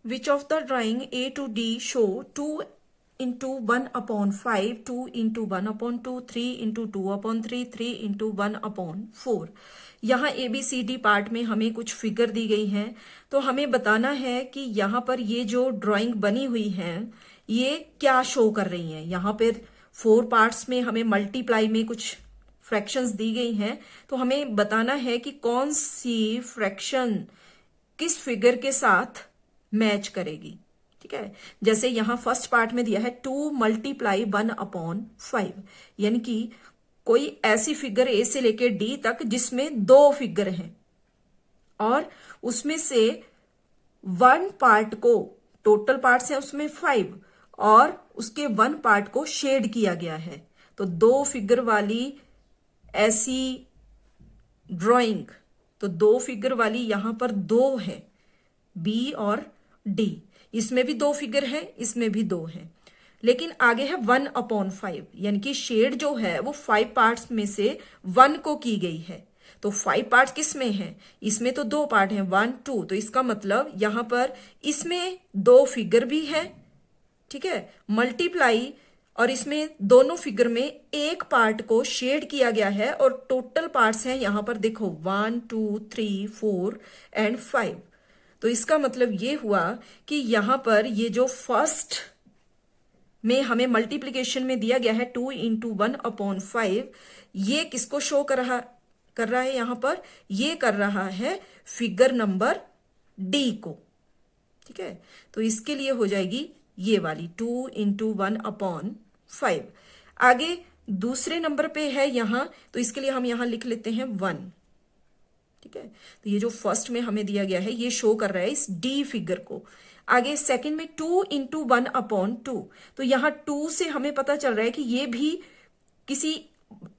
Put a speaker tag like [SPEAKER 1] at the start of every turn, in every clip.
[SPEAKER 1] Which of the drawing A to D show 2 into 1/5, 2 into 1/2, 3 into 2/3, 3 into 1/4। यहाँ ABCD part में हमें कुछ figure दी गई हैं, तो हमें बताना है कि यहाँ पर ये जो ड्राइंग बनी हुई है ये क्या शो कर रही हैं। यहाँ पर 4 पार्ट्स में हमें मल्टीप्लाई में कुछ फ्रैक्शंस दी गई हैं, तो हमें बताना है कि कौन सी फ्रैक्शन किस फिगर के साथ मैच करेगी। ठीक है, जैसे यहां फर्स्ट पार्ट में दिया है 2 मल्टीप्लाई 1/5, यानी कि कोई ऐसी फिगर ए से लेके डी तक जिसमें 2 फिगर हैं और उसमें से 1 पार्ट को, टोटल पार्ट्स हैं उसमें 5 और उसके 1 पार्ट को शेड किया गया है। तो 2 फिगर वाली ऐसी ड्राइंग, तो 2 फिगर वाली यहां पर 2 है, बी और डी। इसमें भी 2 फिगर है, इसमें भी 2 है, लेकिन आगे है 1/5, यानी कि शेड जो है वो 5 पार्ट्स में से 1 को की गई है। तो 5 पार्ट्स किस में है, इसमें तो 2 पार्ट हैं, 1 2, तो इसका मतलब यहां पर इसमें 2 फिगर भी है। ठीक है, मल्टीप्लाई और इसमें दोनों फिगर में एक पार्ट को शेड किया गया है और टोटल पार्ट्स हैं यहां पर देखो 1 2 3 4 एंड 5। तो इसका मतलब ये हुआ कि यहां पर ये जो फर्स्ट में हमें मल्टीप्लिकेशन में दिया गया है 2 इंटू 1/5, ये किसको शो कर रहा है यहां पर, ये कर रहा है फिगर नंबर डी को। ठीक है, तो इसके लिए हो जाएगी ये वाली 2 इंटू 1/5। आगे दूसरे नंबर पे है यहां, तो इसके लिए हम यहां लिख लेते हैं 1। ठीक है, तो ये जो फर्स्ट में हमें दिया गया है ये शो कर रहा है इस डी फिगर को। आगे सेकंड में 2 इंटू 1/2, तो यहां 2 से हमें पता चल रहा है कि ये भी किसी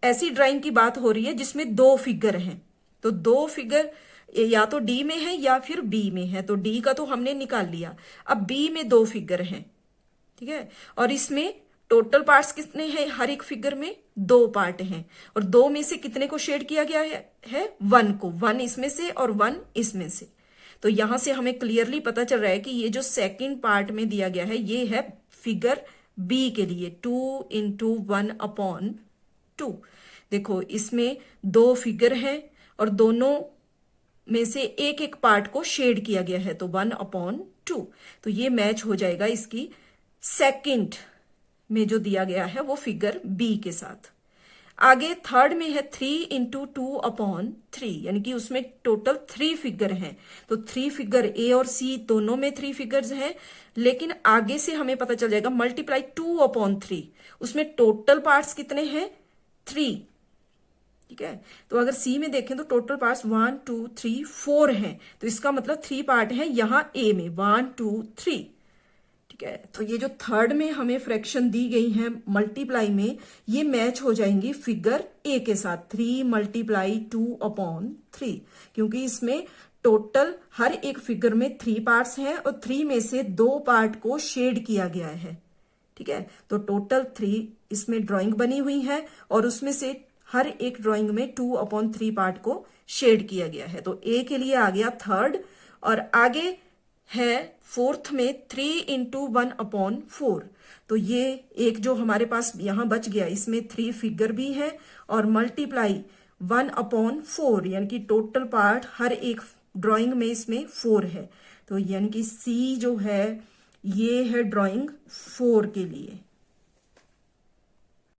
[SPEAKER 1] ऐसी ड्राइंग की बात हो रही है जिसमें 2 फिगर हैं। तो 2 फिगर या तो डी में है या फिर बी में है, तो डी का तो हमने निकाल लिया, अब बी में 2 फिगर हैं। ठीक है, और इसमें टोटल पार्ट्स कितने हैं, हर एक फिगर में 2 पार्ट हैं, और 2 में से कितने को शेड किया गया है 1 को, 1 इसमें से और 1 इसमें से। तो यहां से हमें क्लियरली पता चल रहा है कि ये जो सेकंड पार्ट में दिया गया है ये है फिगर बी के लिए 2 इंटू 1/2। देखो इसमें 2 फिगर हैं और दोनों में से एक एक पार्ट को शेड किया गया है, तो 1/2। तो ये मैच हो जाएगा इसकी सेकंड में जो दिया गया है वो फिगर बी के साथ। आगे थर्ड में है 3 इंटू 2/3, यानी कि उसमें टोटल 3 फिगर हैं, तो 3 फिगर ए और सी दोनों में 3 फिगर्स हैं, लेकिन आगे से हमें पता चल जाएगा मल्टीप्लाई 2/3, उसमें टोटल पार्ट्स कितने हैं 3। ठीक है, तो अगर सी में देखें तो टोटल पार्ट्स 1 2 3 4 हैं, तो इसका मतलब 3 पार्ट हैं यहां ए में 1 2 3। ठीक है, तो ये जो थर्ड में हमें फ्रैक्शन दी गई है मल्टीप्लाई में, ये मैच हो जाएंगी फिगर ए के साथ 3 मल्टीप्लाई 2/3, क्योंकि इसमें टोटल हर एक फिगर में 3 पार्ट्स हैं और 3 में से 2 पार्ट को शेड किया गया है। ठीक है, तो टोटल 3 इसमें ड्राइंग बनी हुई है और उसमें से हर एक ड्राइंग में 2/3 पार्ट को शेड किया गया है। तो ए के लिए आ गया थर्ड, और आगे है फोर्थ में 3 इंटू 1/4, तो ये एक जो हमारे पास यहां बच गया इसमें 3 फिगर भी है और मल्टीप्लाई 1/4, यानी कि टोटल पार्ट हर एक ड्राइंग में इसमें 4 है, तो यानी कि सी जो है ये है ड्राइंग 4 के लिए।